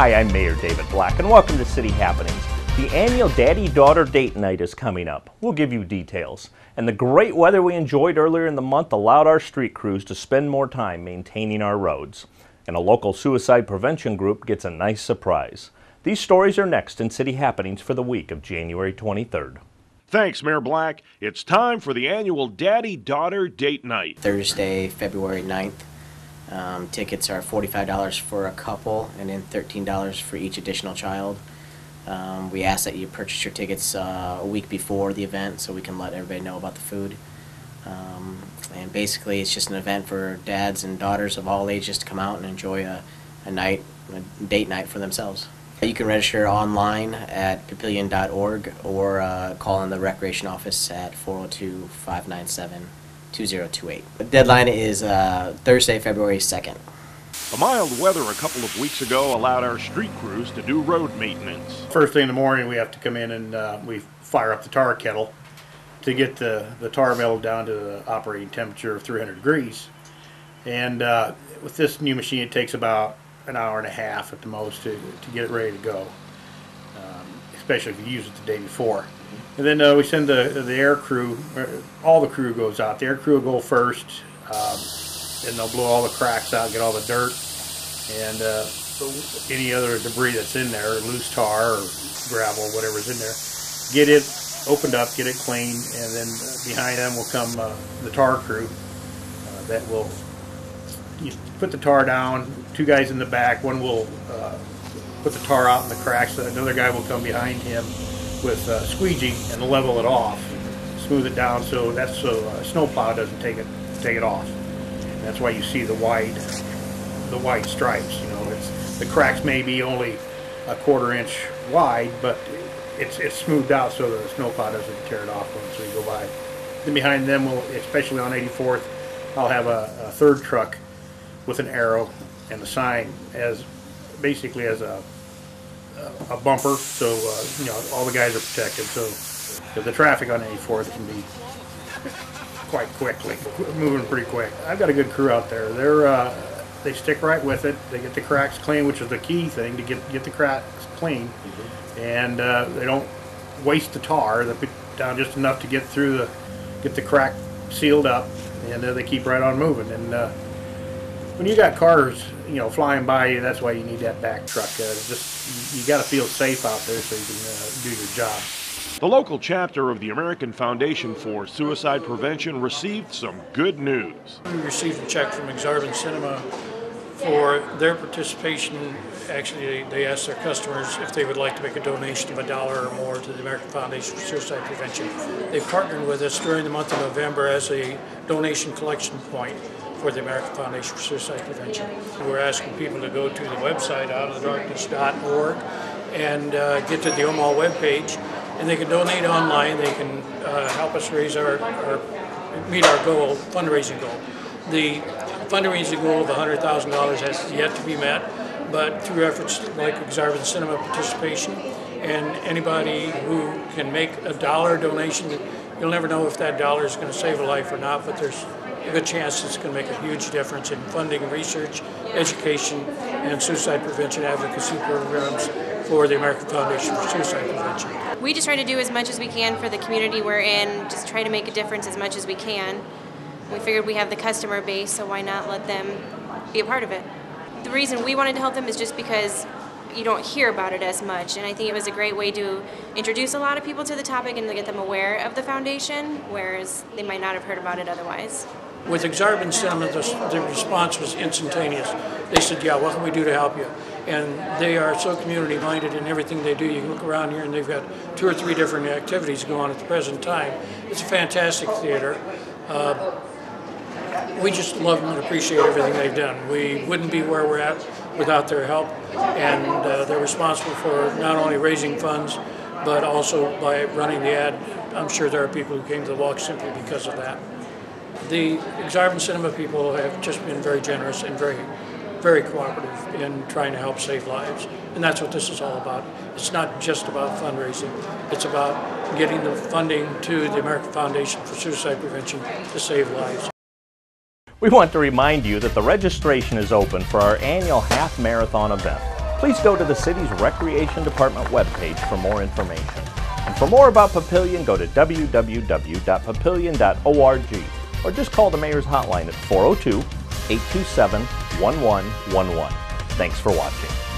Hi, I'm Mayor David Black, and welcome to City Happenings. The annual Daddy-Daughter Date Night is coming up. We'll give you details. And the great weather we enjoyed earlier in the month allowed our street crews to spend more time maintaining our roads. And a local suicide prevention group gets a nice surprise. These stories are next in City Happenings for the week of January 23rd. Thanks, Mayor Black. It's time for the annual Daddy-Daughter Date Night. Thursday, February 9th. Tickets are $45 for a couple and then $13 for each additional child. We ask that you purchase your tickets a week before the event so we can let everybody know about the food. And basically it's just an event for dads and daughters of all ages to come out and enjoy a date night for themselves. You can register online at papillion.org or call in the recreation office at 402-597-2028. The deadline is Thursday, February 2nd. The mild weather a couple of weeks ago allowed our street crews to do road maintenance. First thing in the morning we have to come in and we fire up the tar kettle to get the tar metal down to the operating temperature of 300 degrees. And with this new machine it takes about an hour and a half at the most to get it ready to go, especially if you use it the day before. And then we send the air crew, all the crew goes out. The air crew will go first, and they'll blow all the cracks out, get all the dirt and any other debris that's in there, loose tar or gravel, whatever's in there. Get it opened up, get it clean, and then behind them will come the tar crew that will put the tar down. Two guys in the back, one will put the tar out in the cracks, another guy will come behind him with squeegee and level it off, smooth it down so a snowplow doesn't take it off. And that's why you see the wide stripes. You know, the cracks may be only a quarter-inch wide, but it's smoothed out so the snowplow doesn't tear it off once we go by. Then behind them, especially on 84th, I'll have a third truck with an arrow and a sign basically as a bumper, so you know, all the guys are protected. So the traffic on 84th can be quite quickly moving pretty quick. I've got a good crew out there. They stick right with it. They get the cracks clean, which is the key thing, to get the cracks clean. And they don't waste the tar. They put down just enough to get the crack sealed up, and they keep right on moving. And when you got cars, you know, flying by you, that's why you need that back truck. You got to feel safe out there so you can do your job. The local chapter of the American Foundation for Suicide Prevention received some good news. We received a check from Exarban Cinema for their participation. Actually, they asked their customers if they would like to make a donation of $1 or more to the American Foundation for Suicide Prevention. They partnered with us during the month of November as a donation collection point for the American Foundation for Suicide Prevention. We're asking people to go to the website outofthedarkness.org and get to the Omaha webpage, and they can donate online. They can help us meet our goal, fundraising goal. The fundraising goal of $100,000 has yet to be met, but through efforts like Exarban Cinema participation and anybody who can make a $1 donation, you'll never know if that $1 is going to save a life or not, but there's a good chance it's going to make a huge difference in funding research, education, and suicide prevention advocacy programs for the American Foundation for Suicide Prevention. We just try to do as much as we can for the community we're in, just try to make a difference as much as we can. We figured we have the customer base, so why not let them be a part of it? The reason we wanted to help them is just because you don't hear about it as much, and I think it was a great way to introduce a lot of people to the topic and to get them aware of the foundation, whereas they might not have heard about it otherwise. With Exarban Cinema, the response was instantaneous. They said, yeah, what can we do to help you? And they are so community-minded in everything they do. You can look around here and they've got 2 or 3 different activities going on at the present time. It's a fantastic theater. We just love them and appreciate everything they've done. We wouldn't be where we're at without their help, and they're responsible for not only raising funds, but also by running the ad. I'm sure there are people who came to the walk simply because of that. The Exarban Cinema people have just been very generous and very, very cooperative in trying to help save lives. And that's what this is all about. It's not just about fundraising. It's about getting the funding to the American Foundation for Suicide Prevention to save lives. We want to remind you that the registration is open for our annual half marathon event. please go to the city's Recreation Department webpage for more information. And for more about Papillion, go to www.papillion.org or just call the Mayor's Hotline at 402-827-1111. Thanks for watching.